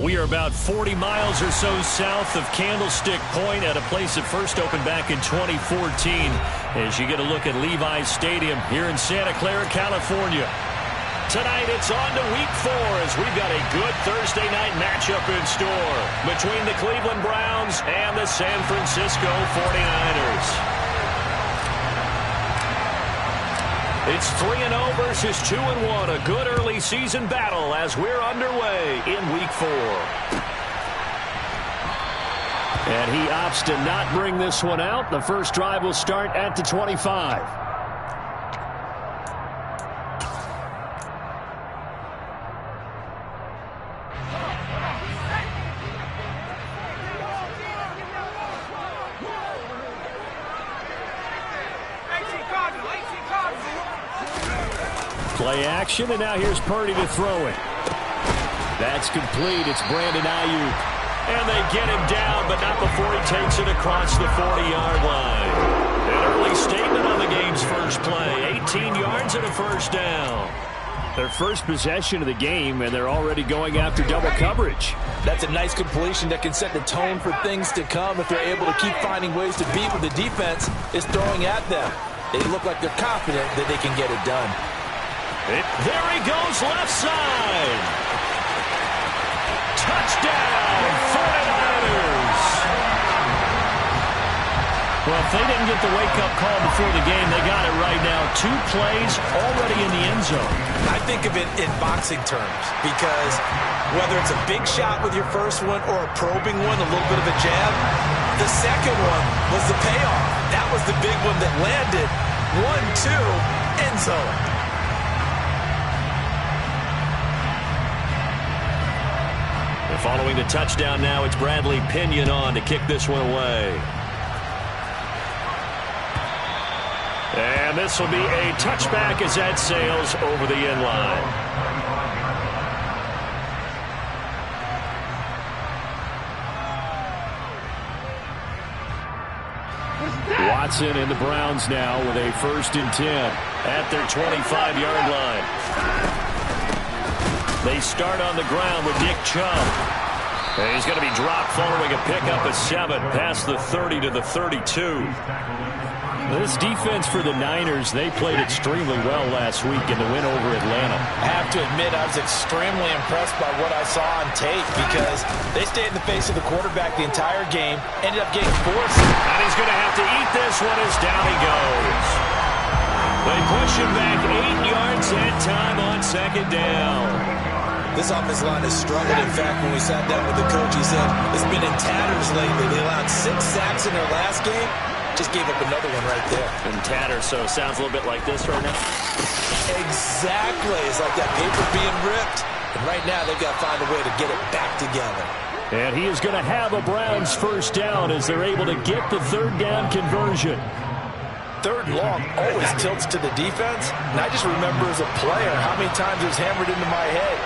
We are about 40 miles or so south of Candlestick Point at a place that first opened back in 2014 as you get a look at Levi's Stadium here in Santa Clara, California. Tonight it's on to week 4 as we've got a good Thursday night matchup in store between the Cleveland Browns and the San Francisco 49ers. It's 3-0 versus 2-1, a good early season battle as we're underway in week 4. And he opts to not bring this one out. The first drive will start at the 25. Play action, and now here's Purdy to throw it. That's complete. It's Brandon Ayuk. And they get him down, but not before he takes it across the 40-yard line. An early statement on the game's first play. 18 yards and a first down. Their first possession of the game, and they're already going after double coverage. That's a nice completion that can set the tone for things to come if they're able to keep finding ways to beat what the defense is throwing at them. They look like they're confident that they can get it done. There he goes, left side. Touchdown, 49ers. Well, if they didn't get the wake-up call before the game, they got it right now. 2 plays already in the end zone. I think of it in boxing terms because whether it's a big shot with your first one or a probing one, a little bit of a jab, the second one was the payoff. That was the big one that landed. 1-2, end zone. Following the touchdown now, it's Bradley Pinion on to kick this one away. And this will be a touchback as that sails over the end line. Watson and the Browns now with a 1st and 10 at their 25-yard line. They start on the ground with Nick Chubb. And he's going to be dropped following a pickup of 7 past the 30 to the 32. This defense for the Niners, they played extremely well last week in the win over Atlanta. I have to admit, I was extremely impressed by what I saw on tape because they stayed in the face of the quarterback the entire game, ended up getting forced. And he's going to have to eat this one as down he goes. They push him back 8 yards that time on 2nd down. This offensive line has struggled. In fact, when we sat down with the coach, he said it's been in tatters lately. They allowed 6 sacks in their last game. Just gave up another one right there. In tatters, so it sounds a little bit like this right now. Exactly. It's like that paper being ripped. And right now, they've got to find a way to get it back together. And he is going to have a Browns 1st down as they're able to get the 3rd down conversion. 3rd and long always tilts to the defense. And I just remember as a player how many times it was hammered into my head.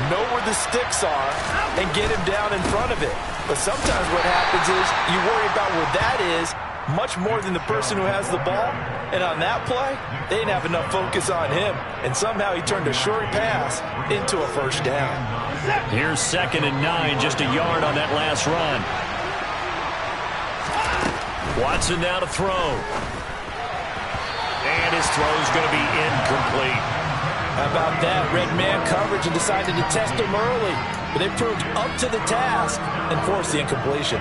Know where the sticks are and get him down in front of it. But sometimes what happens is you worry about where that is much more than the person who has the ball. And on that play, they didn't have enough focus on him. And somehow he turned a short pass into a 1st down. Here's 2nd and 9, just a yard on that last run. Watson now to throw. And his throw's going to be incomplete. How about that? Red man coverage and decided to test him early. But they proved up to the task and forced the incompletion.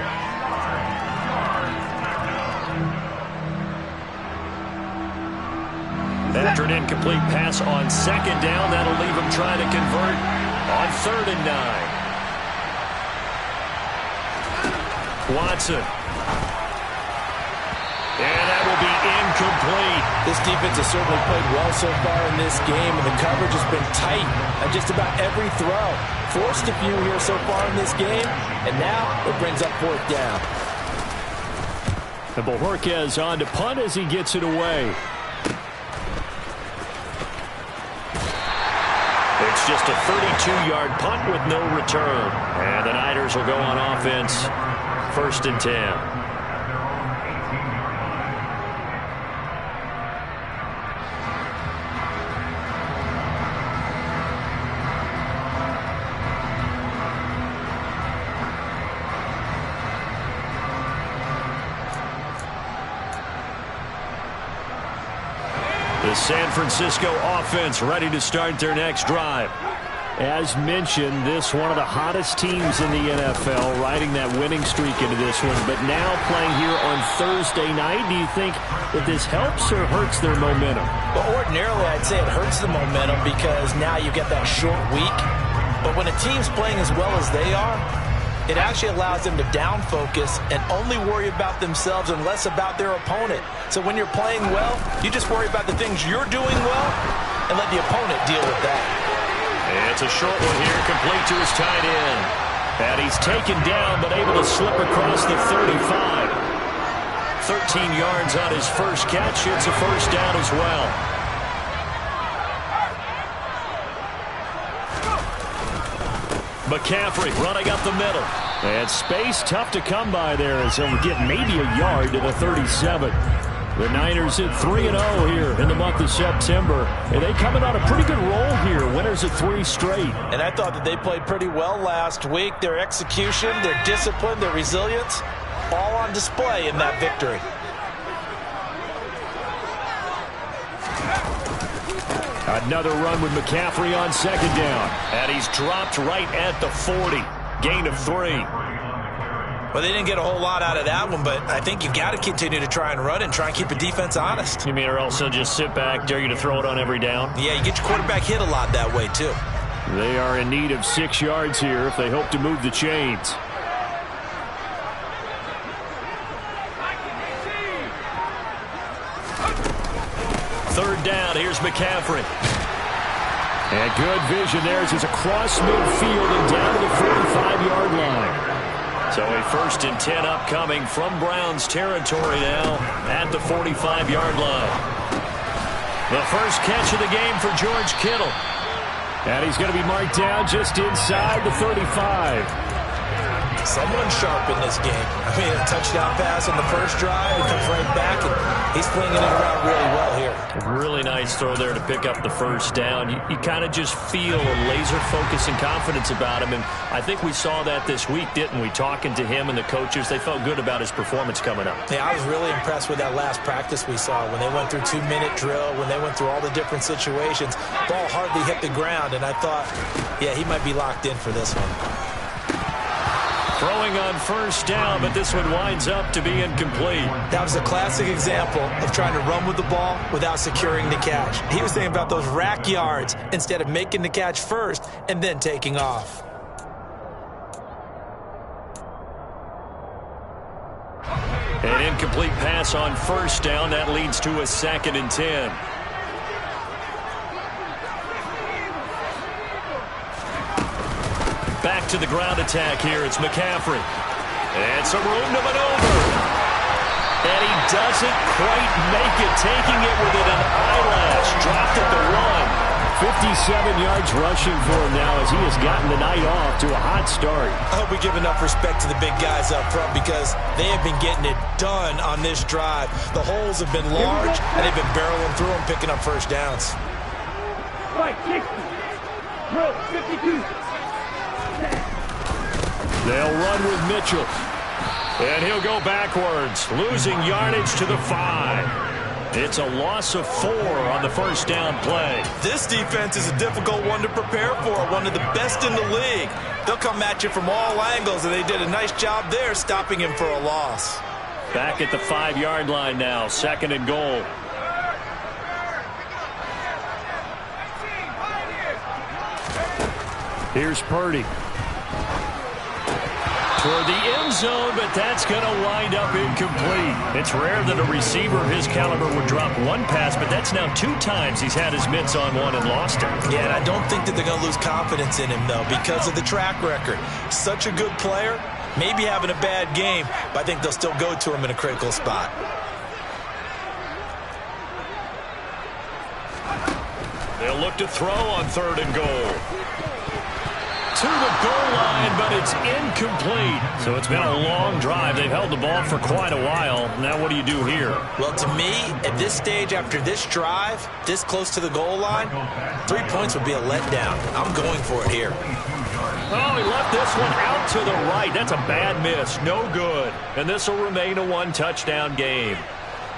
After an incomplete pass on 2nd down, that'll leave him trying to convert on 3rd and 9. Watson. And that will be incomplete. This defense has certainly played well so far in this game, and the coverage has been tight on just about every throw. Forced a few here so far in this game, and now it brings up 4th down. And Bojorquez on to punt as he gets it away. It's just a 32-yard punt with no return. And the Niners will go on offense, 1st and 10. The San Francisco offense ready to start their next drive. As mentioned, this one of the hottest teams in the NFL, riding that winning streak into this one, but now playing here on Thursday night. Do you think that this helps or hurts their momentum? Well, ordinarily, I'd say it hurts the momentum because now you get that short week. But when a team's playing as well as they are, it actually allows them to down focus and only worry about themselves and less about their opponent. So when you're playing well, you just worry about the things you're doing well and let the opponent deal with that. It's a short one here, complete to his tight end. And he's taken down, but able to slip across the 35. 13 yards on his first catch. It's a first down as well. McCaffrey running up the middle. And space tough to come by there as he'll get maybe a yard to the 37. The Niners at 3-0 here in the month of September. And they coming on a pretty good roll here. Winners of 3 straight. And I thought that they played pretty well last week. Their execution, their discipline, their resilience, all on display in that victory. Another run with McCaffrey on second down. And he's dropped right at the 40. Gain of 3. Well, they didn't get a whole lot out of that one, but I think you've got to continue to try and run and try and keep a defense honest. You mean or else they'll just sit back, dare you to throw it on every down? Yeah, you get your quarterback hit a lot that way, too. They are in need of 6 yards here if they hope to move the chains. Third down, here's McCaffrey. And good vision there as he's across midfield and down to the 45-yard line. So a 1st and 10 upcoming from Browns territory now at the 45-yard line. The first catch of the game for George Kittle. And he's going to be marked down just inside the 35. Someone sharp in this game. I mean, a touchdown pass on the first drive. He comes right back, and he's flinging it around really well here. A really nice throw there to pick up the first down. You kind of just feel a laser focus and confidence about him, and I think we saw that this week, didn't we? Talking to him and the coaches, they felt good about his performance coming up. Yeah, I was really impressed with that last practice we saw when they went through 2-minute drill, when they went through all the different situations. Ball hardly hit the ground, and I thought, yeah, he might be locked in for this one. Throwing on first down, but this one winds up to be incomplete. That was a classic example of trying to run with the ball without securing the catch. He was thinking about those rack yards instead of making the catch first and then taking off. An incomplete pass on first down. That leads to a 2nd and 10. Back to the ground attack here. It's McCaffrey. And some room to maneuver. And he doesn't quite make it, taking it within an eyelash. Dropped at the 1. 57 yards rushing for him now as he has gotten the night off to a hot start. I hope we give enough respect to the big guys up front because they have been getting it done on this drive. The holes have been large, and they've been barreling through them, picking up first downs. Right, 60. Bro, 52. They'll run with Mitchell. And he'll go backwards, losing yardage to the 5. It's a loss of 4 on the first down play. This defense is a difficult one to prepare for, one of the best in the league. They'll come at you from all angles, and they did a nice job there stopping him for a loss. Back at the 5-yard line now, 2nd and goal. Here's Purdy. Toward the end zone, but that's going to wind up incomplete. It's rare that a receiver of his caliber would drop one pass, but that's now 2 times he's had his mitts on one and lost it. Yeah, and I don't think that they're going to lose confidence in him, though, because of the track record. Such a good player, maybe having a bad game, but I think they'll still go to him in a critical spot. They'll look to throw on 3rd and goal. To the goal line, but it's incomplete. So it's been a long drive. They've held the ball for quite a while. Now what do you do here? Well, to me, at this stage, after this drive, this close to the goal line, 3 points would be a letdown. I'm going for it here. Oh, he left this one out to the right. That's a bad miss. No good. And this will remain a 1-touchdown game.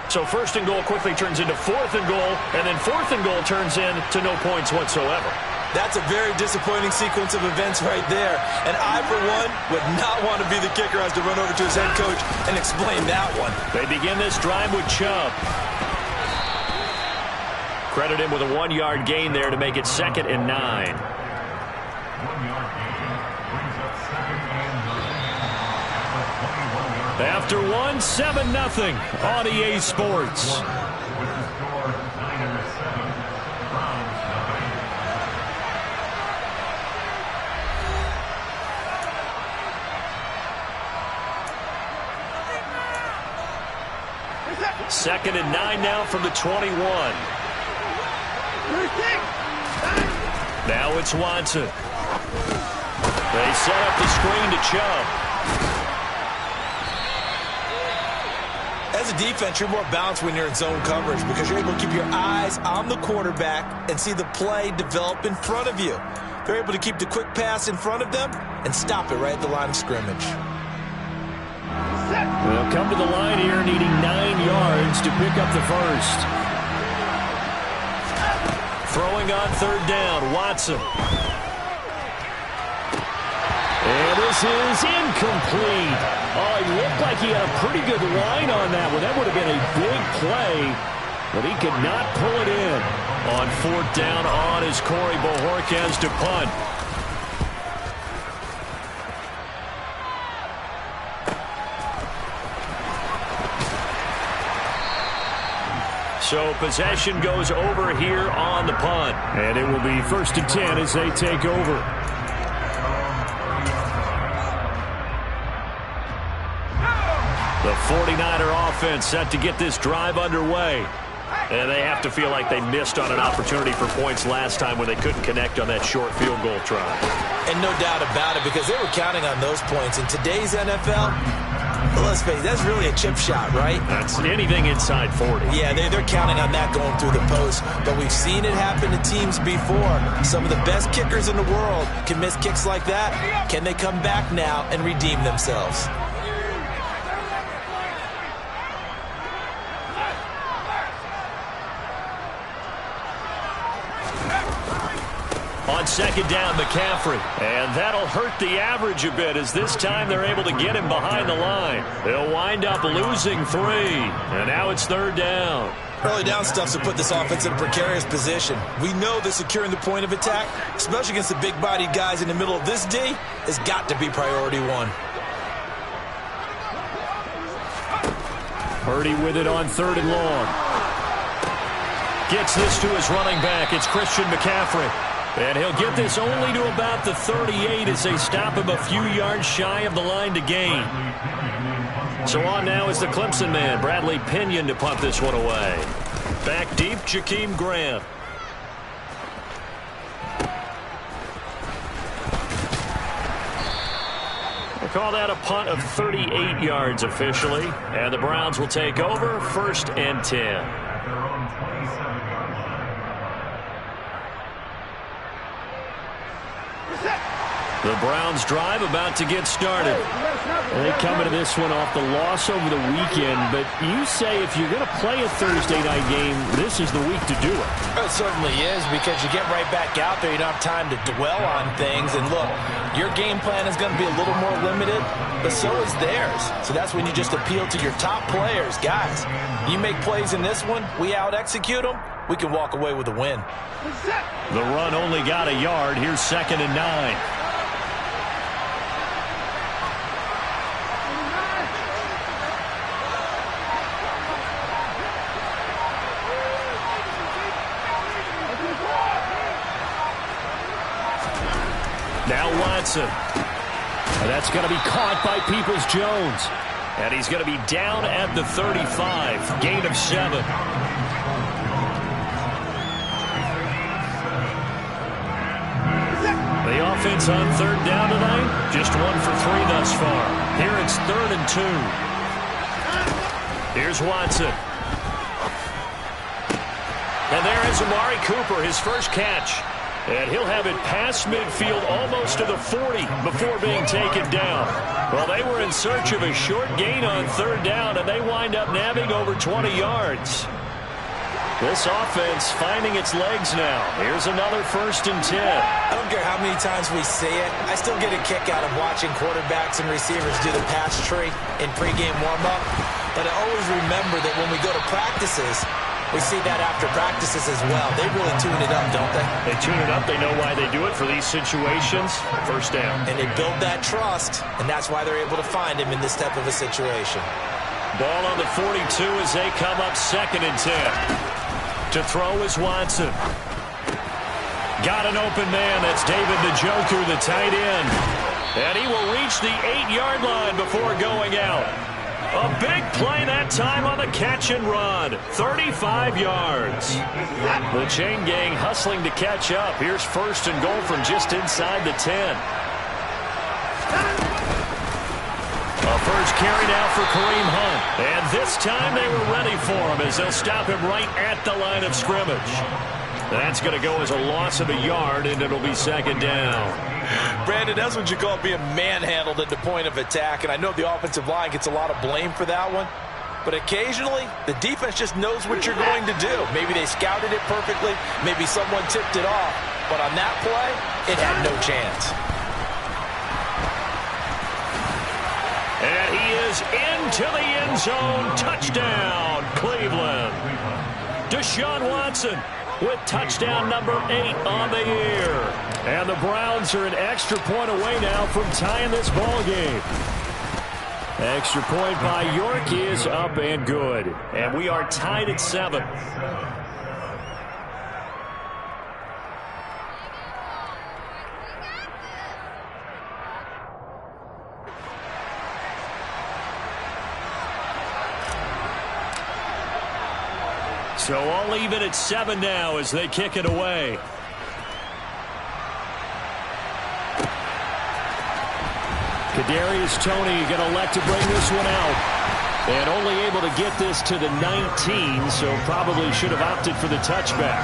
So first and goal quickly turns into fourth and goal, and then fourth and goal turns into no points whatsoever. That's a very disappointing sequence of events right there. And I, for one, would not want to be the kicker who has to run over to his head coach and explain that one. They begin this drive with Chubb. Credit him with a 1-yard gain there to make it 2nd and 9. After 1, 7-0 on EA Sports. Second and 9 now from the 21. Now it's Watson. They set up the screen to Chubb. As a defense, you're more balanced when you're in zone coverage because you're able to keep your eyes on the quarterback and see the play develop in front of you. They're able to keep the quick pass in front of them and stop it right at the line of scrimmage. They'll come to the line here needing 9 yards to pick up the first. Throwing on third down, Watson. And this is incomplete. Oh, it looked like he had a pretty good line on that one. That would have been a big play, but he could not pull it in. On fourth down on is Corey Bojorquez to punt. So possession goes over here on the punt. And it will be 1st and 10 as they take over. The 49er offense set to get this drive underway. And they have to feel like they missed on an opportunity for points last time when they couldn't connect on that short field goal try. And no doubt about it, because they were counting on those points. In today's NFL, well, let's face it, that's really a chip shot, right? That's anything inside 40. Yeah, they're counting on that going through the post. But we've seen it happen to teams before. Some of the best kickers in the world can miss kicks like that. Can they come back now and redeem themselves? On second down, McCaffrey. And that'll hurt the average a bit as this time they're able to get him behind the line. They'll wind up losing 3. And now it's third down. Early down stuff's to put this offense in a precarious position. We know that securing the point of attack, especially against the big-bodied guys in the middle of this D, has got to be priority 1. Purdy with it on third and long. Gets this to his running back. It's Christian McCaffrey. And he'll get this only to about the 38 as they stop him a few yards shy of the line to gain. So on now is the Clemson man, Bradley Pinion, to punt this one away. Back deep, Jakeem Grant. We'll call that a punt of 38 yards officially. And the Browns will take over 1st and 10. The Browns drive about to get started. They come into this one off the loss over the weekend, but you say if you're going to play a Thursday night game, this is the week to do it. It certainly is, because you get right back out there. You don't have time to dwell on things. And look, your game plan is going to be a little more limited, but so is theirs. So that's when you just appeal to your top players. Guys, you make plays in this one, we out-execute them, we can walk away with a win. The run only got a yard. Here's 2nd and 9. Now Watson. And that's going to be caught by Peoples-Jones. And he's going to be down at the 35. Gain of 7. The offense on third down tonight, just 1 for 3 thus far. Here it's 3rd and 2. Here's Watson. And there is Amari Cooper, his first catch. And he'll have it past midfield almost to the 40 before being taken down. Well, they were in search of a short gain on third down, and they wind up nabbing over 20 yards. This offense finding its legs now. Here's another 1st and 10. I don't care how many times we see it. I still get a kick out of watching quarterbacks and receivers do the pass tree in pregame warm-up. But I always remember that when we go to practices, we see that after practices as well. They really tune it up, don't they? They tune it up. They know why they do it for these situations. 1st down. And they build that trust, and that's why they're able to find him in this type of a situation. Ball on the 42 as they come up 2nd and 10. To throw is Watson. Got an open man. That's David Njoku, the tight end. And he will reach the 8-yard line before going out. A big play that time on the catch and run. 35 yards. The chain gang hustling to catch up. Here's 1st and goal from just inside the 10. A first carry now for Kareem Hunt. And this time they were ready for him as they'll stop him right at the line of scrimmage. That's going to go as a loss of a yard, and it'll be 2nd down. Brandon, that's what you call being manhandled at the point of attack, and I know the offensive line gets a lot of blame for that one. But occasionally, the defense just knows what you're going to do. Maybe they scouted it perfectly. Maybe someone tipped it off. But on that play, it had no chance. And he is into the end zone. Touchdown, Cleveland. Deshaun Watson with touchdown number 8 on the year. And the Browns are an extra point away now from tying this ball game. Extra point by York is up and good. And we are tied at 7. So all even at 7 now as they kick it away. Kadarius Toney going to elect to bring this one out. And only able to get this to the 19, so probably should have opted for the touchback.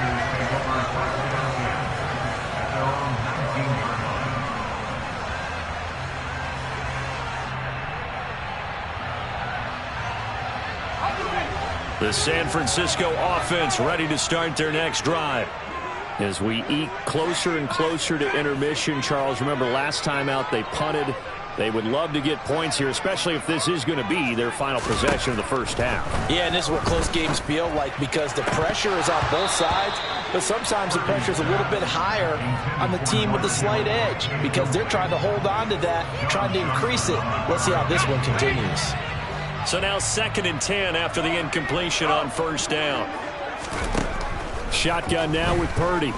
The San Francisco offense ready to start their next drive. As we eke closer and closer to intermission, Charles, remember last time out they punted. They would love to get points here, especially if this is going to be their final possession of the first half. Yeah, and this is what close games feel like because the pressure is on both sides, but sometimes the pressure is a little bit higher on the team with the slight edge because they're trying to hold on to that, trying to increase it. Let's see how this one continues. So now 2nd and 10 after the incompletion on 1st down. Shotgun now with Purdy.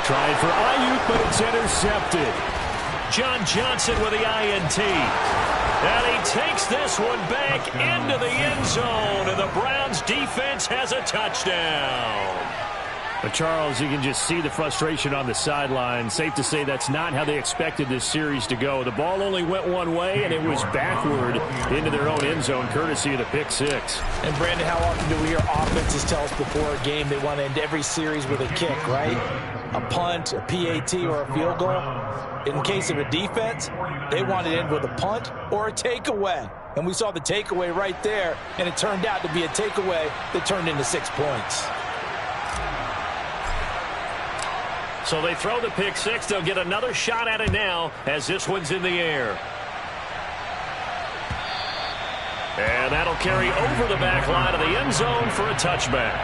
Trying for Ayuk, but it's intercepted. John Johnson with the INT. And he takes this one back into the end zone, and the Browns defense has a touchdown. But Charles, you can just see the frustration on the sideline. Safe to say that's not how they expected this series to go. The ball only went one way, and it was backward into their own end zone, courtesy of the pick 6. And, Brandon, how often do we hear offenses tell us before a game they want to end every series with a kick, right? A punt, a PAT, or a field goal. In case of a defense, they want to end with a punt or a takeaway. And we saw the takeaway right there, and it turned out to be a takeaway that turned into 6 points. So they throw the pick 6. They'll get another shot at it now as this one's in the air. And that'll carry over the back line of the end zone for a touchback.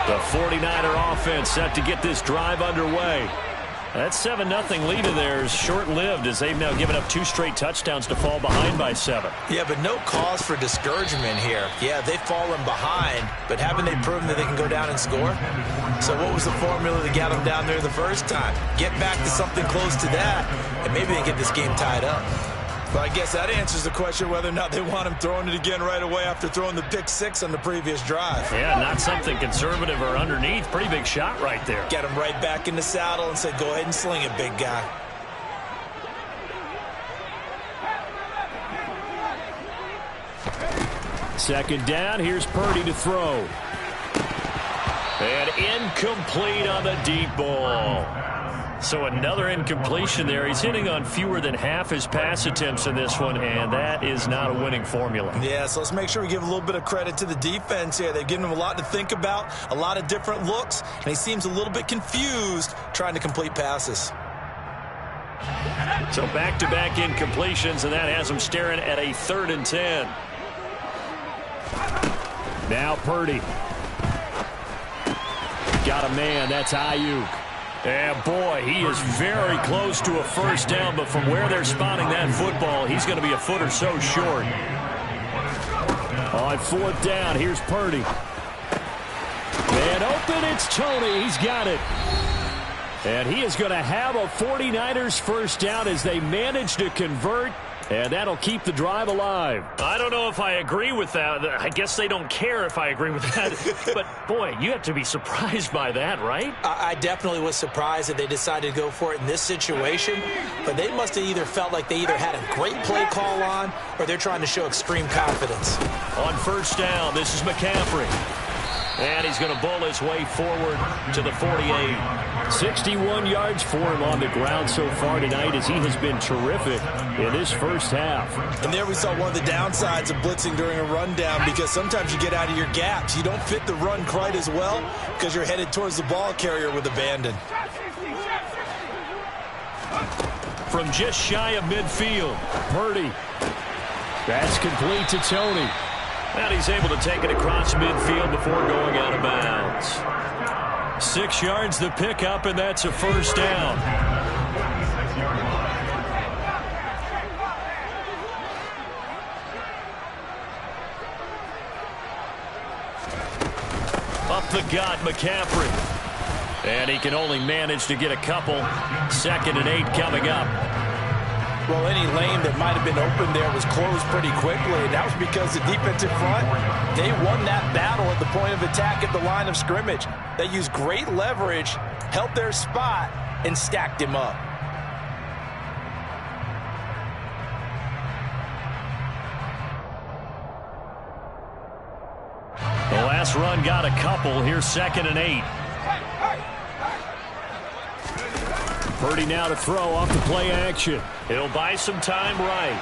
The 49er offense set to get this drive underway. That 7-0 lead of theirs short-lived as they've now given up 2 straight touchdowns to fall behind by 7. Yeah, but no cause for discouragement here. Yeah, they've fallen behind, but haven't they proven that they can go down and score? So what was the formula that got them down there the first time? Get back to something close to that, and maybe they get this game tied up. Well, I guess that answers the question whether or not they want him throwing it again right away after throwing the pick six on the previous drive. Yeah, not something conservative or underneath. Pretty big shot right there. Get him right back in the saddle and say, go ahead and sling it, big guy. Second down, here's Purdy to throw. And incomplete on the deep ball. So another incompletion there. He's hitting on fewer than half his pass attempts in this one, and that is not a winning formula. Yeah, so let's make sure we give a little bit of credit to the defense here. They've given him a lot to think about, a lot of different looks, and he seems a little bit confused trying to complete passes. So back-to-back incompletions, and that has him staring at a 3rd and 10. Now Purdy. Got a man, that's Ayuk. And boy, he is very close to a first down, but from where they're spotting that football, he's going to be a foot or so short. On 4th down, here's Purdy. Man open, it's Tony. He's got it. And he is going to have a 49ers first down as they manage to convert. And that'll keep the drive alive. I don't know if I agree with that. I guess they don't care if I agree with that. But, boy, you have to be surprised by that, right? I definitely was surprised that they decided to go for it in this situation. But they must have either felt like they either had a great play call on or they're trying to show extreme confidence. On 1st down, this is McCaffrey. And he's going to bowl his way forward to the 48. 61 yards for him on the ground so far tonight as he has been terrific in this first half. And there we saw one of the downsides of blitzing during a rundown, because sometimes you get out of your gaps. You don't fit the run quite as well because you're headed towards the ball carrier with abandon. From just shy of midfield, Purdy. That's complete to Tony. And he's able to take it across midfield before going out of bounds. 6 yards the pickup, and that's a first down. Up the gut, McCaffrey. And he can only manage to get a couple. 2nd and 8 coming up. Well, any lane that might have been open there was closed pretty quickly, and that was because the defensive front, they won that battle at the point of attack at the line of scrimmage. They used great leverage, held their spot, and stacked him up. The last run got a couple. Here's 2nd and 8. Purdy now to throw off the play action. He'll buy some time right.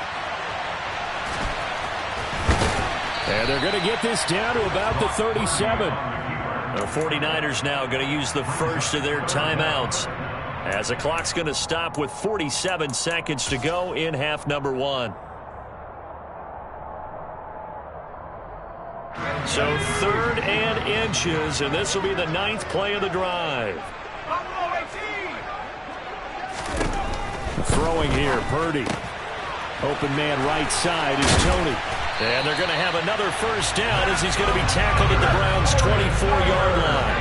And they're going to get this down to about the 37. The 49ers now going to use the first of their timeouts, as the clock's going to stop with 47 seconds to go in half number 1. So 3rd and inches, and this will be the 9th play of the drive. Throwing here, Purdy. Open man right side is Tony. And they're going to have another first down as he's going to be tackled at the Browns' 24-yard line.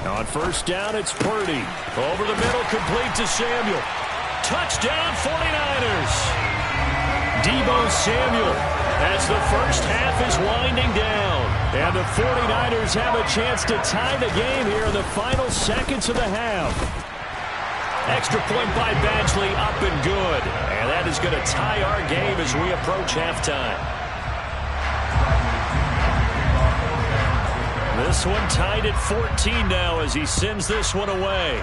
On 1st down, it's Purdy. Over the middle, complete to Samuel. Touchdown, 49ers. Deebo Samuel, as the first half is winding down. And the 49ers have a chance to tie the game here in the final seconds of the half. Extra point by Badgley, up and good. And that is going to tie our game as we approach halftime. This one tied at 14 now as he sends this one away.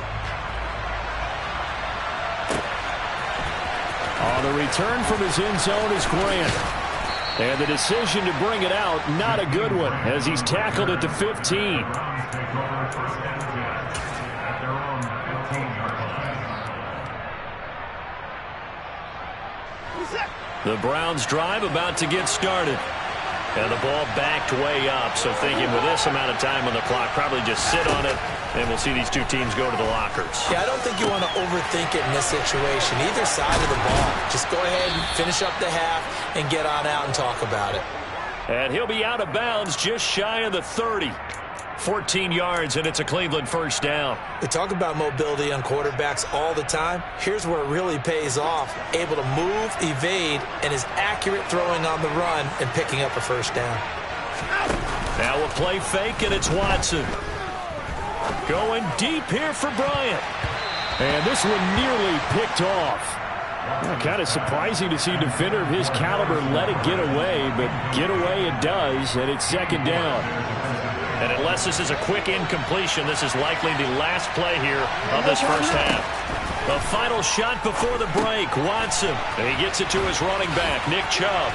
On the return from his end zone is Grant. And the decision to bring it out, not a good one, as he's tackled at the 15. The Browns drive about to get started. And the ball backed way up, so thinking with this amount of time on the clock, probably just sit on it, and we'll see these two teams go to the lockers. Yeah, I don't think you want to overthink it in this situation, either side of the ball. Just go ahead and finish up the half and get on out and talk about it. And he'll be out of bounds just shy of the 30. 14 yards, and it's a Cleveland first down. We talk about mobility on quarterbacks all the time. Here's where it really pays off. Able to move, evade, and is accurate throwing on the run and picking up a first down. Now a play fake, and it's Watson. Going deep here for Bryant. And this one nearly picked off. Kind of surprising to see a defender of his caliber let it get away, but get away it does, and it's second down. And unless this is a quick incompletion, this is likely the last play here of this first half. The final shot before the break, Watson. And he gets it to his running back, Nick Chubb.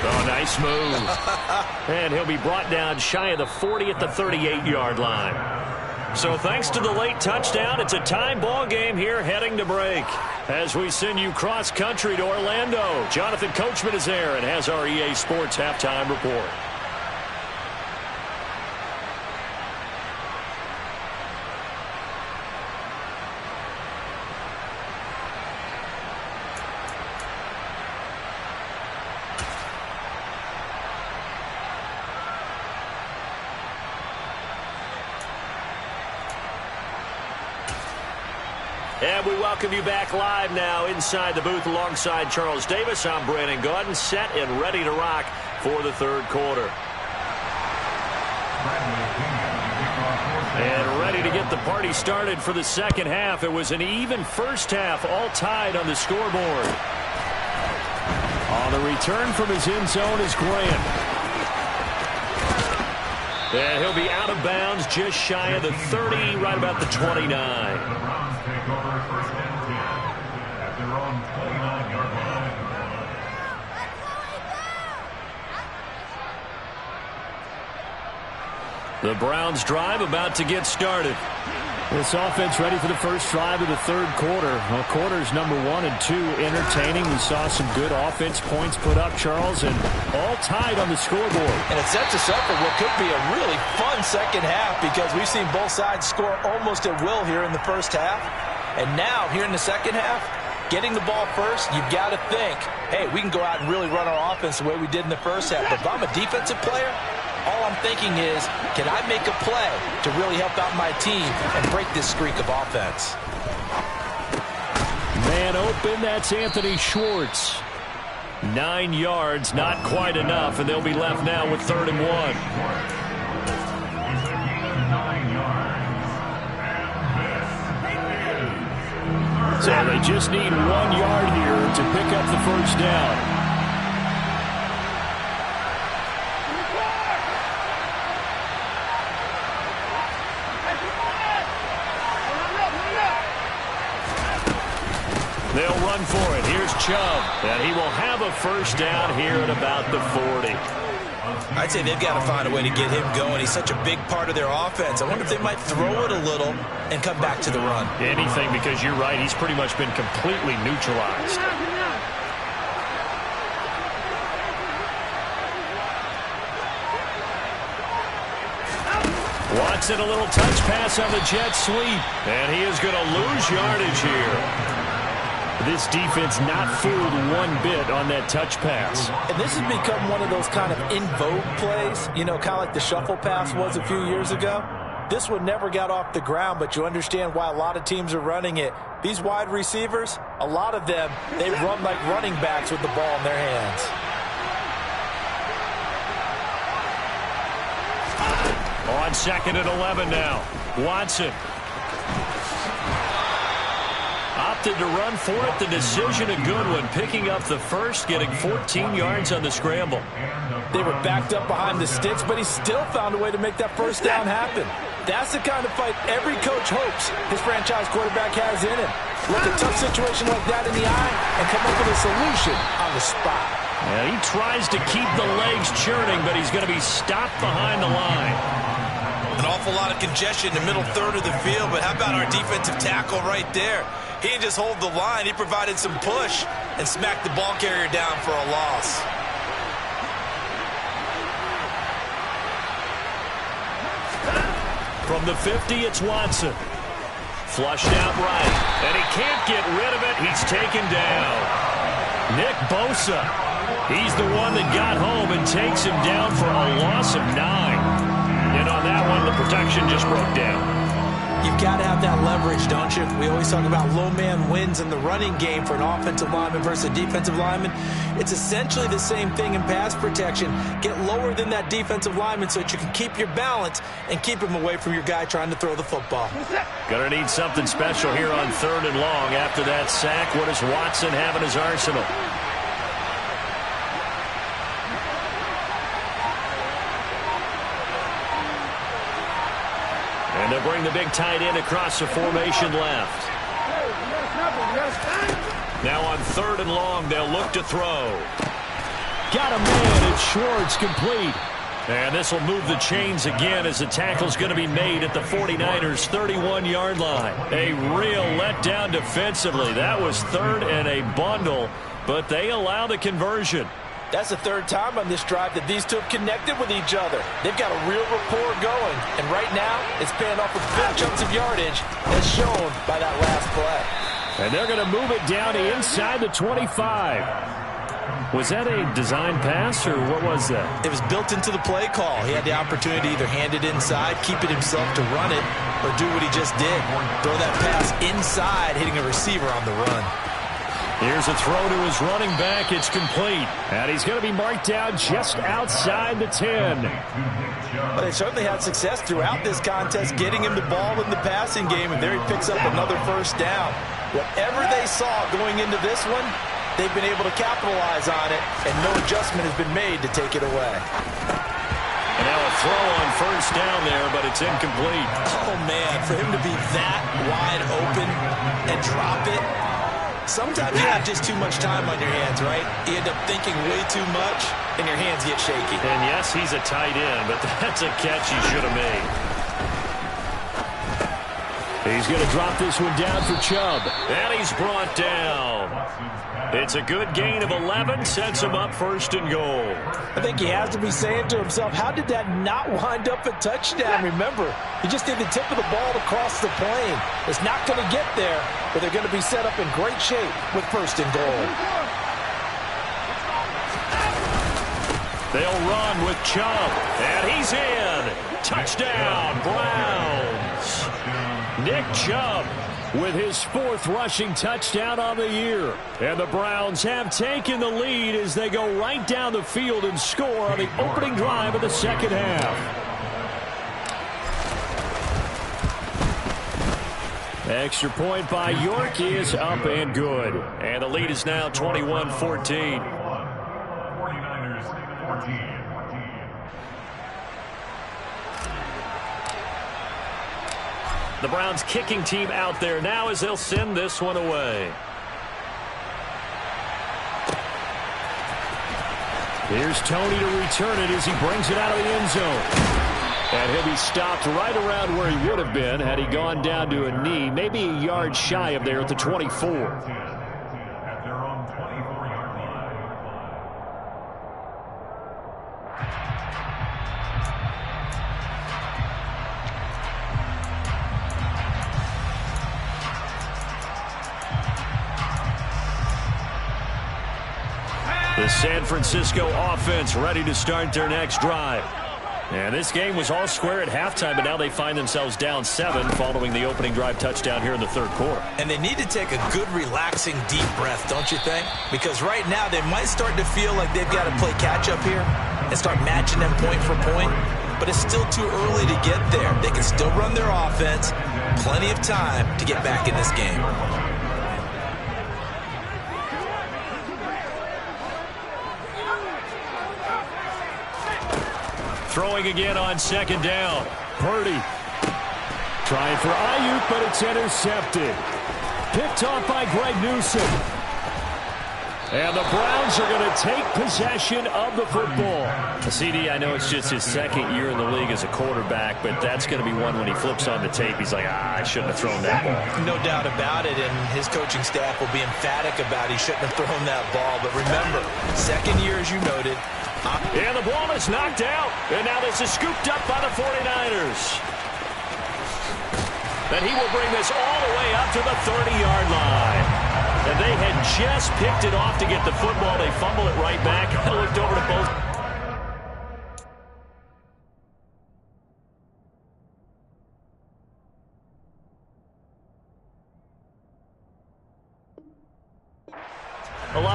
Oh, nice move. And he'll be brought down shy of the 40 at the 38-yard line. So thanks to the late touchdown, it's a tie ball game here heading to break. As we send you cross-country to Orlando, Jonathan Coachman is there and has our EA Sports halftime report. And we welcome you back live now inside the booth alongside Charles Davis. I'm Brandon Gaudin, set and ready to rock for the third quarter. And ready to get the party started for the second half. It was an even first half, all tied on the scoreboard. On the return from his end zone is Grant. And he'll be out of bounds just shy of the 30, right about the 29. The Browns drive about to get started. This offense ready for the first drive of the third quarter. Well, quarters number 1 and 2 entertaining. We saw some good offense points put up, Charles, and all tied on the scoreboard. And it sets us up for what could be a really fun second half because we've seen both sides score almost at will here in the first half. And now, here in the second half, getting the ball first, you've got to think, hey, we can go out and really run our offense the way we did in the first half. But if I'm a defensive player, all I'm thinking is, can I make a play to really help out my team and break this streak of offense? Man open, that's Anthony Schwartz. 9 yards, not quite enough, and they'll be left now with 3rd and 1. So they just need 1 yard here to pick up the first down. They'll run for it. Here's Chubb. And he will have a first down here at about the 40. I'd say they've got to find a way to get him going. He's such a big part of their offense. I wonder if they might throw it a little and come back to the run. Anything, because you're right. He's pretty much been completely neutralized. Watson, a little touch pass on the jet sweep. And he is going to lose yardage here. This defense not fooled one bit on that touch pass. And this has become one of those kind of in vogue plays, you know, kind of like the shuffle pass was a few years ago. This one never got off the ground, but you understand why a lot of teams are running it. These wide receivers, a lot of them, they run like running backs with the ball in their hands. On 2nd and 11 now. Watson. Opted to run for it. The decision a good one. Picking up the first, getting 14 yards on the scramble. They were backed up behind the sticks, but he still found a way to make that first down happen. That's the kind of fight every coach hopes his franchise quarterback has in him. Look a tough situation like that in the eye and come up with a solution on the spot. Yeah, he tries to keep the legs churning, but he's going to be stopped behind the line. An awful lot of congestion in the middle third of the field, but how about our defensive tackle right there? He didn't just hold the line. He provided some push and smacked the ball carrier down for a loss. From the 50, it's Watson. Flushed out right, and he can't get rid of it. He's taken down. Nick Bosa. He's the one that got home and takes him down for a loss of 9. And on that one, the protection just broke down. You've got to have that leverage, don't you? We always talk about low man wins in the running game for an offensive lineman versus a defensive lineman. It's essentially the same thing in pass protection. Get lower than that defensive lineman so that you can keep your balance and keep him away from your guy trying to throw the football. Gonna need something special here on 3rd and long. After that sack, what does Watson have in his arsenal? And they'll bring the big tight end across the formation left. Now on 3rd and long, they'll look to throw. Got a man, it's Schwartz, complete. And this will move the chains again as the tackle's going to be made at the 49ers' 31-yard line. A real letdown defensively. That was 3rd and a bundle, but they allow the conversion. That's the 3rd time on this drive that these two have connected with each other. They've got a real rapport going, and right now it's paying off with big chunks of yardage as shown by that last play. And they're going to move it down to inside the 25. Was that a design pass, or what was that? It was built into the play call. He had the opportunity to either hand it inside, keep it himself to run it, or do what he just did. Throw that pass inside, hitting a receiver on the run. Here's a throw to his running back. It's complete. And he's going to be marked down just outside the 10. But they certainly had success throughout this contest, getting him the ball in the passing game, and there he picks up another 1st down. Whatever they saw going into this one, they've been able to capitalize on it, and no adjustment has been made to take it away. And now a throw on 1st down there, but it's incomplete. Oh, man, for him to be that wide open and drop it, sometimes you have just too much time on your hands, right? You end up thinking way too much, and your hands get shaky. And yes, he's a tight end, but that's a catch he should have made. He's going to drop this one down for Chubb. And he's brought down. It's a good gain of 11, sets him up 1st and goal. I think he has to be saying to himself, how did that not wind up a touchdown? Remember, he just did the tip of the ball to cross the plane. It's not going to get there, but they're going to be set up in great shape with 1st and goal. They'll run with Chubb, and he's in. Touchdown, Browns. Nick Chubb with his 4th rushing touchdown on the year. And the Browns have taken the lead as they go right down the field and score on the opening drive of the 2nd half. Extra point by York is up and good. And the lead is now 21-14. 49ers 14. The Browns kicking team out there now as they'll send this one away. Here's Tony to return it as he brings it out of the end zone. And he'll be stopped right around where he would have been had he gone down to a knee, maybe a yard shy of there at the 24. The San Francisco offense ready to start their next drive. And this game was all square at halftime, but now they find themselves down 7 following the opening drive touchdown here in the 3rd quarter. And they need to take a good, relaxing, deep breath, don't you think? Because right now they might start to feel like they've got to play catch-up here and start matching them point for point. But it's still too early to get there. They can still run their offense. Plenty of time to get back in this game. Throwing again on 2nd down. Purdy trying for Ayuk, but it's intercepted. Picked off by Greg Newsome. And the Browns are going to take possession of the football. CD, I know it's just his 2nd year in the league as a quarterback, but that's going to be one when he flips on the tape. He's like, I shouldn't have thrown that ball. No doubt about it, and his coaching staff will be emphatic about he shouldn't have thrown that ball. But remember, 2nd year, as you noted. And the ball is knocked out. And now this is scooped up by the 49ers. And he will bring this all the way up to the 30-yard line. And they had just picked it off to get the football. They fumble it right back. I looked over to both.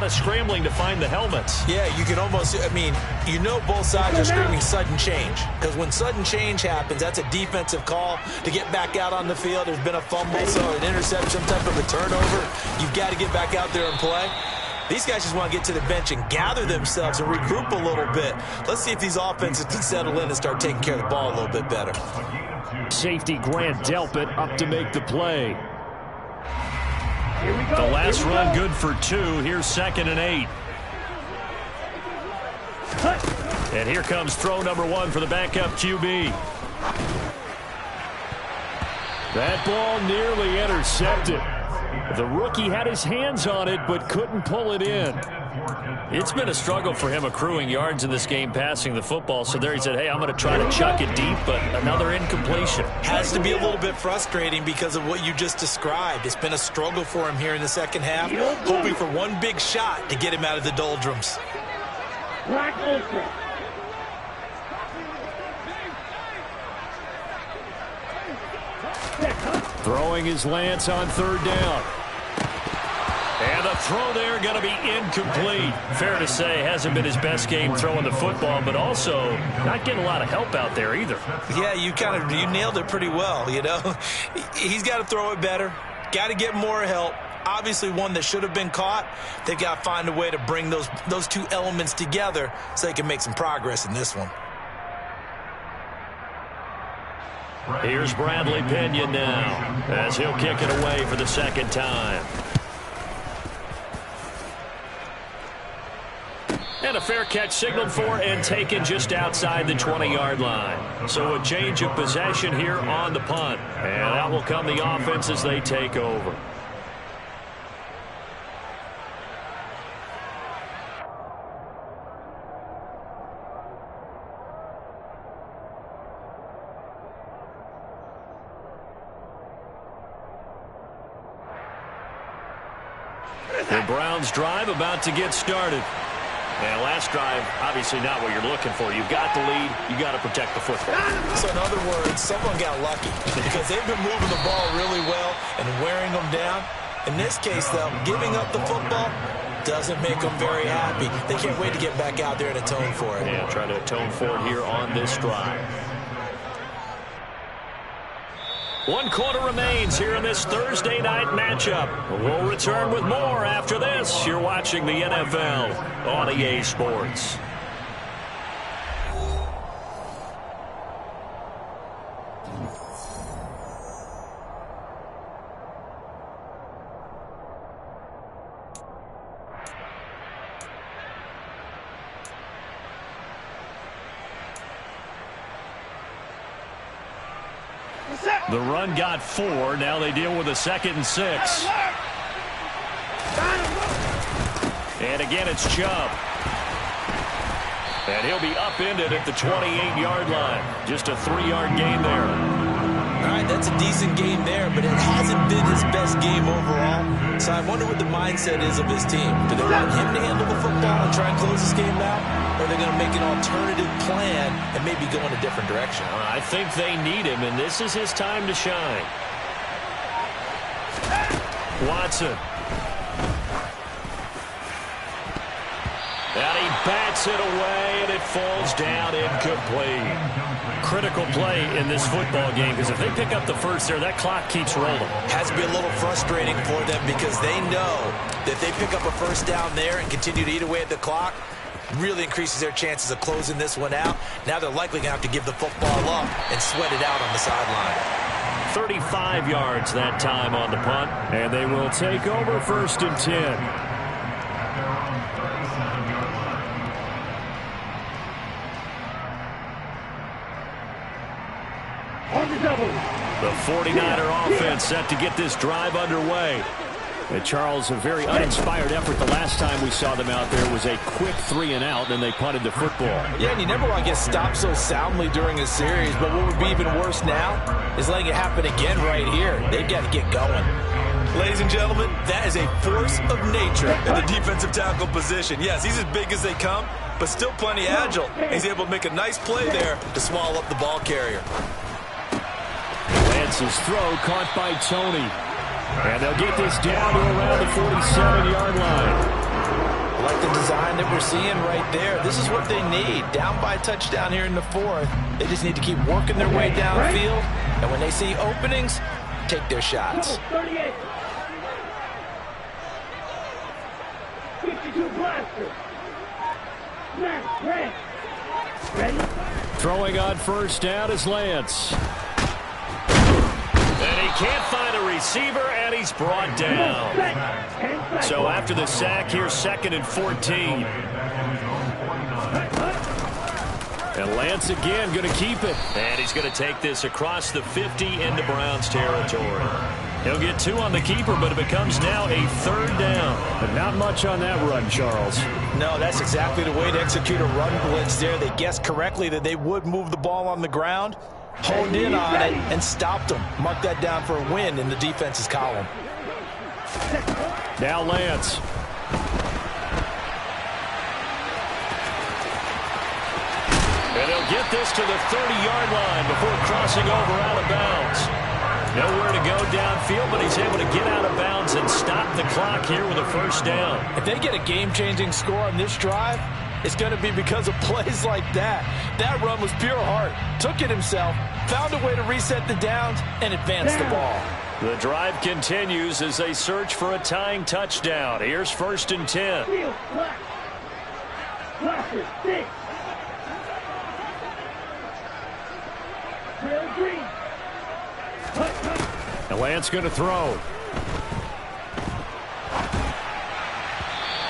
lot of scrambling to find the helmets. Yeah, you can almost, both sides are screaming sudden change. Because when sudden change happens, that's a defensive call to get back out on the field. There's been a fumble, so an interception, some type of a turnover. You've got to get back out there and play. These guys just want to get to the bench and gather themselves and regroup a little bit. Let's see if these offenses can settle in and start taking care of the ball a little bit better. Safety Grant Delpit up to make the play. The last run good for 2. Here's 2nd and 8. And here comes throw number 1 for the backup QB. That ball nearly intercepted. The rookie had his hands on it but couldn't pull it in. It's been a struggle for him accruing yards in this game passing the football. So there he said, hey, I'm going to try to chuck it deep, but another incompletion. Has to be a little bit frustrating because of what you just described. It's been a struggle for him here in the second half, hoping for one big shot to get him out of the doldrums. Throwing his Lance on 3rd down. And the throw there going to be incomplete. Fair to say, hasn't been his best game throwing the football, but also not getting a lot of help out there either. Yeah, you nailed it pretty well, He's got to throw it better. Got to get more help. Obviously one that should have been caught. They've got to find a way to bring those two elements together so they can make some progress in this one. Here's Bradley Pinion now as he'll kick it away for the 2nd time. And a fair catch signaled for and taken just outside the 20-yard line. So a change of possession here on the punt. And out will come the offense as they take over. The Browns drive about to get started. And last drive, obviously not what you're looking for. You've got the lead. You've got to protect the football. So in other words, someone got lucky because they've been moving the ball really well and wearing them down. In this case, though, giving up the football doesn't make them very happy. They can't wait to get back out there and atone for it. Yeah, try to atone for it here on this drive. 1 quarter remains here in this Thursday night matchup. We'll return with more after this. You're watching the NFL on EA Sports. The run got 4. Now they deal with a 2nd and 6. And again, it's Chubb. And he'll be upended at the 28-yard line. Just a 3-yard gain there. All right, that's a decent game there, but it hasn't been his best game overall. So I wonder what the mindset is of his team. Do they want him to handle the football and try and close this game out? Or are they going to make an alternative plan and maybe go in a different direction? I think they need him, and this is his time to shine. Watson. And he bats it away, and it falls down incomplete. Critical play in this football game, because if they pick up the first there, that clock keeps rolling. Has to be a little frustrating for them because they know that they pick up a first down there and continue to eat away at the clock, really increases their chances of closing this one out. Now they're likely going to have to give the football up and sweat it out on the sideline. 35 yards that time on the punt, and they will take over 1st and 10. The 49er offense set to get this drive underway. And Charles, a very uninspired effort. The last time we saw them out there was a quick 3-and-out, and they punted the football. Yeah, and you never want to get stopped so soundly during a series, but what would be even worse now is letting it happen again right here. They've got to get going. Ladies and gentlemen, that is a force of nature in the defensive tackle position. Yes, he's as big as they come, but still plenty agile. He's able to make a nice play there to swallow up the ball carrier. Lance's throw caught by Tony. And they'll get this down to around the 47-yard line. what we're seeing right there. This is what they need. Down by a touchdown here in the fourth. They just need to keep working their way downfield. And when they see openings, take their shots. 38. 52 blaster. Snap, red. Ready? Throwing on first down is Lance. And he can't find a receiver, and he's brought down. So after the sack, here's 2nd and 14. And Lance again going to keep it. And he's going to take this across the 50 into Browns territory. He'll get 2 on the keeper, but it becomes now a 3rd down. But not much on that run, Charles. No, that's exactly the way to execute a run blitz there. They guessed correctly that they would move the ball on the ground, honed in on it, and stopped them. Mark that down for a win in the defense's column. Now Lance. And he'll get this to the 30-yard line before crossing over out of bounds. Nowhere to go downfield, but he's able to get out of bounds and stop the clock here with a 1st down. If they get a game-changing score on this drive, it's going to be because of plays like that. That run was pure heart. Took it himself, found a way to reset the downs, and advance the ball. The drive continues as they search for a tying touchdown. Here's 1st and 10. Field, black. Blaster, 6. Trail green. And Lance going to throw.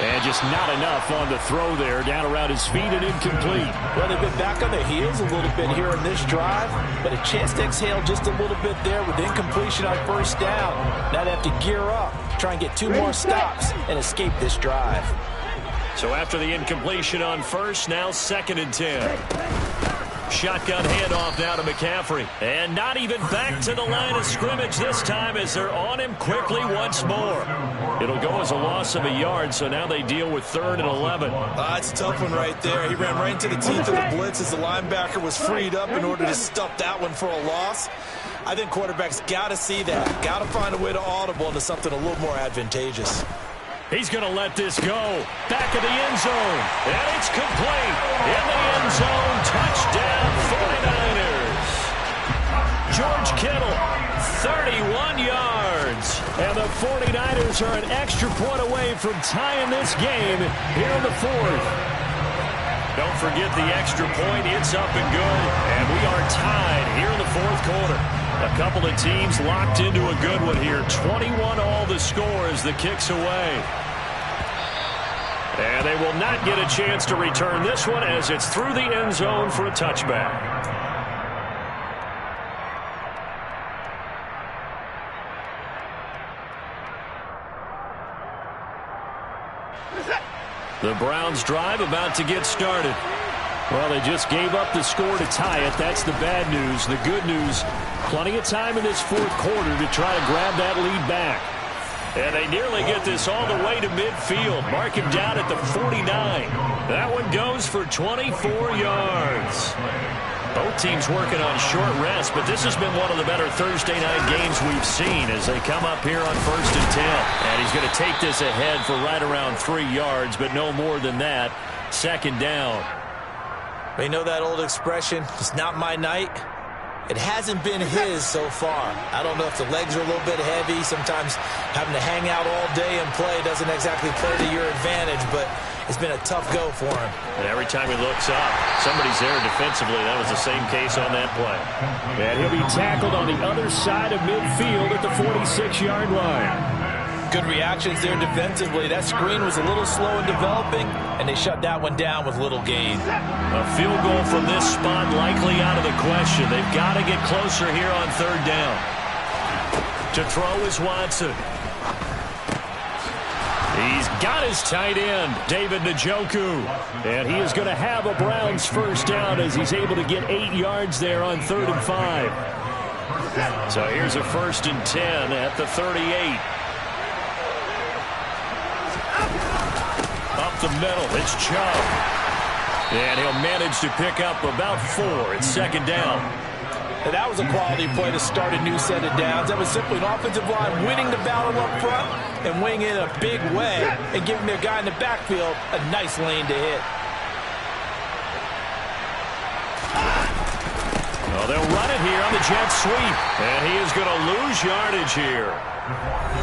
And just not enough on the throw there. Down around his feet and incomplete. Well, they've been back on their heels a little bit here in this drive, but a chance to exhale just a little bit there with incompletion on 1st down. Now they have to gear up, try and get 2 more stops and escape this drive. So after the incompletion on 1st, now 2nd and 10. Shotgun handoff now to McCaffrey. And not even back to the line of scrimmage this time as they're on him quickly once more. It'll go as a loss of a yard, so now they deal with 3rd and 11. That's a tough one right there. He ran right into the teeth of the blitz as the linebacker was freed up in order to stuff that one for a loss. I think quarterbacks got to see that. Got to find a way to audible into something a little more advantageous. He's going to let this go. Back of the end zone. And it's complete. In the end zone. Touchdown 49ers. George Kittle, 31 yards. And the 49ers are an extra point away from tying this game here in the 4th. Don't forget the extra point. It's up and good. And we are tied here in the 4th quarter. A couple of teams locked into a good one here. 21 all the score as the kick's away. And they will not get a chance to return this one as it's through the end zone for a touchback. The Browns drive about to get started. Well, they just gave up the score to tie it. That's the bad news. The good news, plenty of time in this 4th quarter to try to grab that lead back. And they nearly get this all the way to midfield. Mark him down at the 49. That one goes for 24 yards. Both teams working on short rest, but this has been one of the better Thursday night games we've seen as they come up here on 1st and 10. And he's going to take this ahead for right around 3 yards, but no more than that. 2nd down. They know that old expression, it's not my night. It hasn't been his so far. I don't know if the legs are a little bit heavy. Sometimes having to hang out all day and play doesn't exactly play to your advantage, but it's been a tough go for him. And every time he looks up, somebody's there defensively. That was the same case on that play. And he'll be tackled on the other side of midfield at the 46-yard line. Good reactions there defensively. That screen was a little slow in developing, and they shut that one down with little gain. A field goal from this spot likely out of the question. They've got to get closer here on 3rd down. To throw is Watson. He's got his tight end, David Njoku. And he is going to have a Browns 1st down as he's able to get 8 yards there on 3rd and 5. So here's a 1st and 10 at the 38. Up the middle, it's Chubb. And he'll manage to pick up about 4. It's 2nd down. And that was a quality play to start a new set of downs. That was simply an offensive line winning the battle up front and winning it in a big way and giving their guy in the backfield a nice lane to hit. Well, they'll run it here on the jet sweep, and he is going to lose yardage here.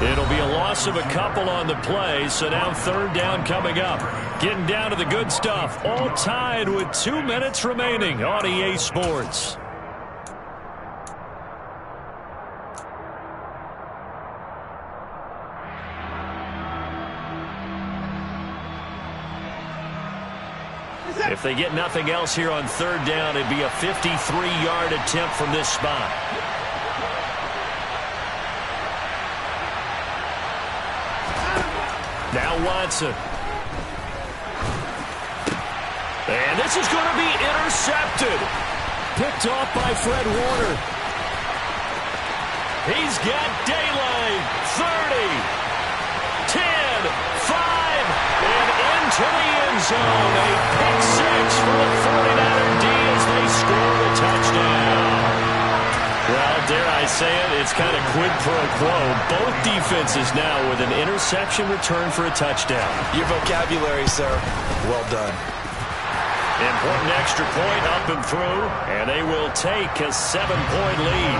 It'll be a loss of a couple on the play, so now third down coming up. Getting down to the good stuff, all tied with 2 minutes remaining on EA Sports. If they get nothing else here on third down, it'd be a 53-yard attempt from this spot. Now Watson. And this is going to be intercepted. Picked off by Fred Warner. He's got daylight. 30, 10, 5, and into the end zone. A pick six for the 49er D as they score the touchdown. Well, dare I say it, it's kind of quid pro quo. Both defenses now with an interception return for a touchdown. Your vocabulary, sir. Well done. Important extra point up and through, and they will take a 7-point lead.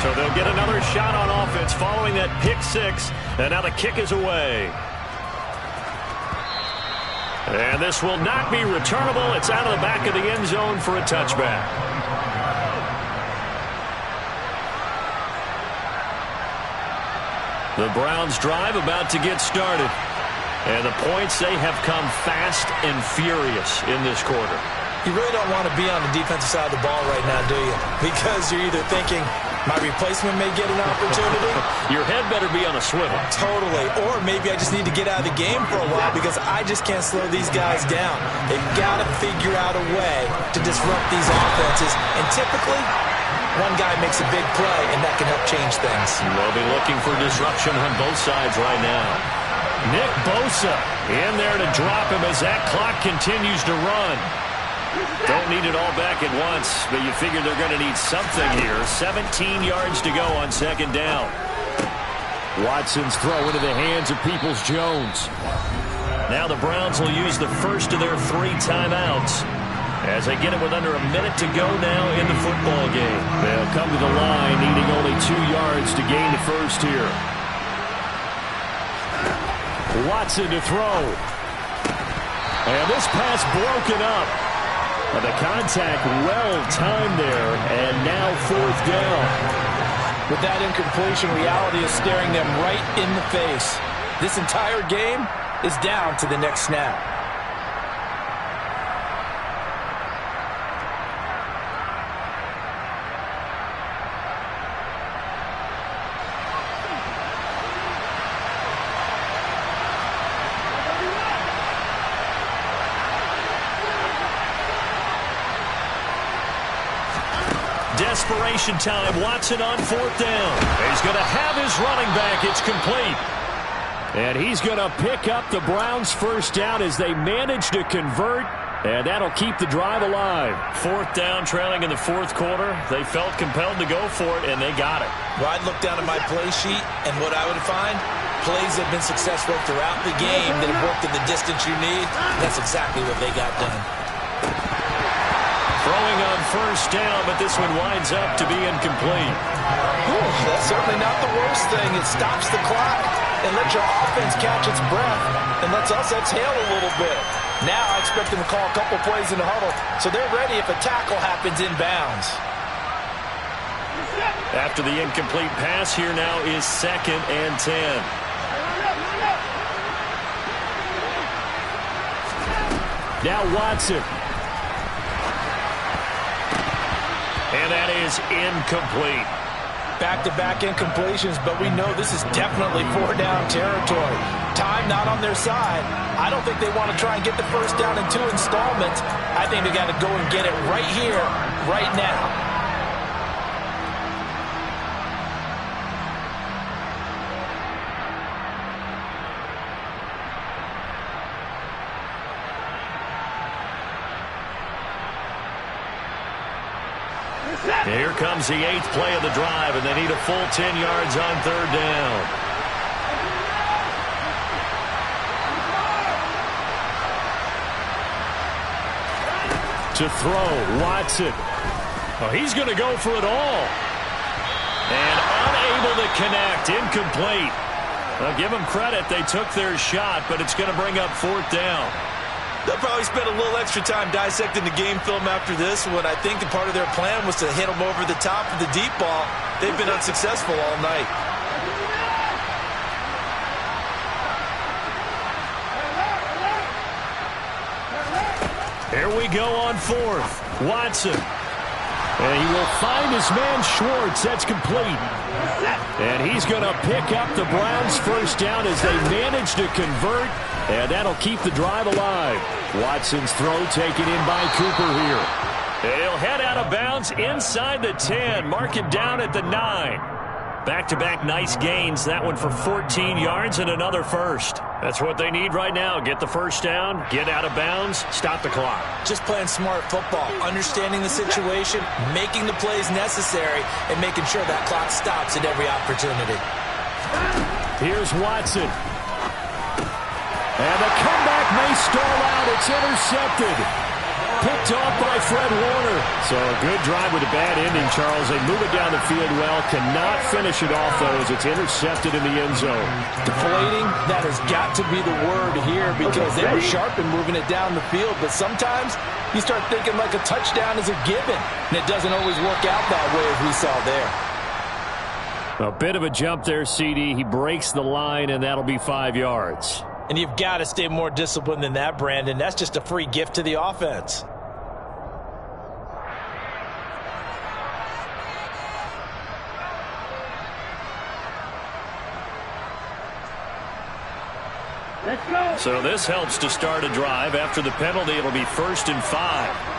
So they'll get another shot on offense following that pick six, and now the kick is away. And this will not be returnable. It's out of the back of the end zone for a touchback. The Browns drive about to get started. And the points, they have come fast and furious in this quarter. You really don't want to be on the defensive side of the ball right now, do you? Because you're either thinking, my replacement may get an opportunity. Your head better be on a swivel. Totally. Or maybe I just need to get out of the game for a while because I just can't slow these guys down. They've got to figure out a way to disrupt these offenses. And typically, one guy makes a big play, and that can help change things. They'll be looking for disruption on both sides right now. Nick Bosa in there to drop him as that clock continues to run. Don't need it all back at once, but you figure they're going to need something here. 17 yards to go on second down. Watson's throw into the hands of Peoples-Jones. Now the Browns will use the first of their 3 timeouts as they get it with under a minute to go now in the football game. They'll come to the line needing only 2 yards to gain the first here. Watson to throw. And this pass broken up. And the contact well timed there. And now fourth down. With that incompletion, reality is staring them right in the face. This entire game is down to the next snap. Desperation time. Watson on fourth down. He's going to have his running back. It's complete. And he's going to pick up the Browns' first down as they manage to convert. And that'll keep the drive alive. Fourth down, trailing in the fourth quarter. They felt compelled to go for it, and they got it. Well, I'd look down at my play sheet, and what I would find, plays have been successful throughout the game that have worked in the distance you need. That's exactly what they got done. Throwing on first down, but this one winds up to be incomplete. That's certainly not the worst thing. It stops the clock and lets your offense catch its breath and lets us exhale a little bit. Now I expect them to call a couple plays in the huddle, so they're ready if a tackle happens inbounds. After the incomplete pass, here now is 2nd and 10. Now Watson. And that is incomplete. Back-to-back incompletions, but we know this is definitely 4-down territory. Time not on their side. I don't think they want to try and get the first down in 2 installments. I think they got to go and get it right here, right now. Here comes the 8th play of the drive, and they need a full 10 yards on 3rd down. To throw, Watson. Oh, he's going to go for it all. And unable to connect, incomplete. Well, give them credit, they took their shot, but it's going to bring up 4th down. They'll probably spend a little extra time dissecting the game film after this one. I think the part of their plan was to hit them over the top of the deep ball. They've been unsuccessful all night. Here we go on 4th. Watson. And he will find his man Schwartz. That's complete. And he's going to pick up the Browns' 1st down as they manage to convert. And that'll keep the drive alive. Watson's throw taken in by Cooper here. And he'll head out of bounds inside the 10. Mark it down at the 9. Back-to-back nice gains. That one for 14 yards and another first. That's what they need right now. Get the 1st down, get out of bounds, stop the clock. Just playing smart football, understanding the situation, making the plays necessary, and making sure that clock stops at every opportunity. Here's Watson. And the comeback may stall out. It's intercepted. Picked off by Fred Warner. So a good drive with a bad ending, Charles. They move it down the field well. Cannot finish it off, though, as it's intercepted in the end zone. Deflating, that has got to be the word here because they were sharp in moving it down the field. But sometimes you start thinking like a touchdown is a given. And it doesn't always work out that way as we saw there. A bit of a jump there, CD. He breaks the line, and that'll be 5 yards. And you've got to stay more disciplined than that, Brandon. That's just a free gift to the offense. Let's go. So this helps to start a drive. After the penalty, it'll be 1st and 5.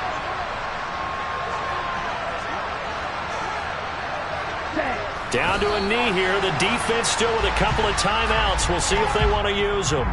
Down to a knee here. The defense still with a couple of timeouts. We'll see if they want to use them.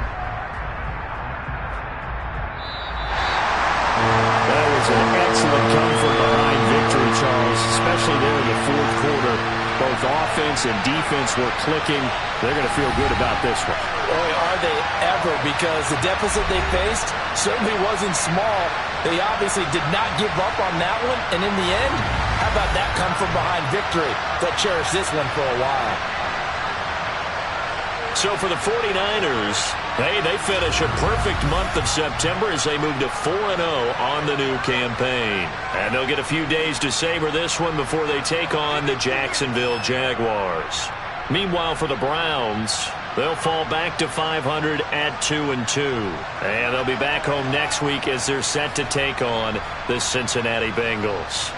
That was an excellent come-from-behind victory, Charles, especially there in the 4th quarter. Both offense and defense were clicking. They're going to feel good about this one. Boy, are they ever, because the deficit they faced certainly wasn't small. They obviously did not give up on that one, and in the end, how about that come-from-behind victory? They'll cherish this one for a while. So for the 49ers, they finish a perfect month of September as they move to 4-0 on the new campaign. And they'll get a few days to savor this one before they take on the Jacksonville Jaguars. Meanwhile, for the Browns, they'll fall back to 500 at 2-2. And they'll be back home next week as they're set to take on the Cincinnati Bengals.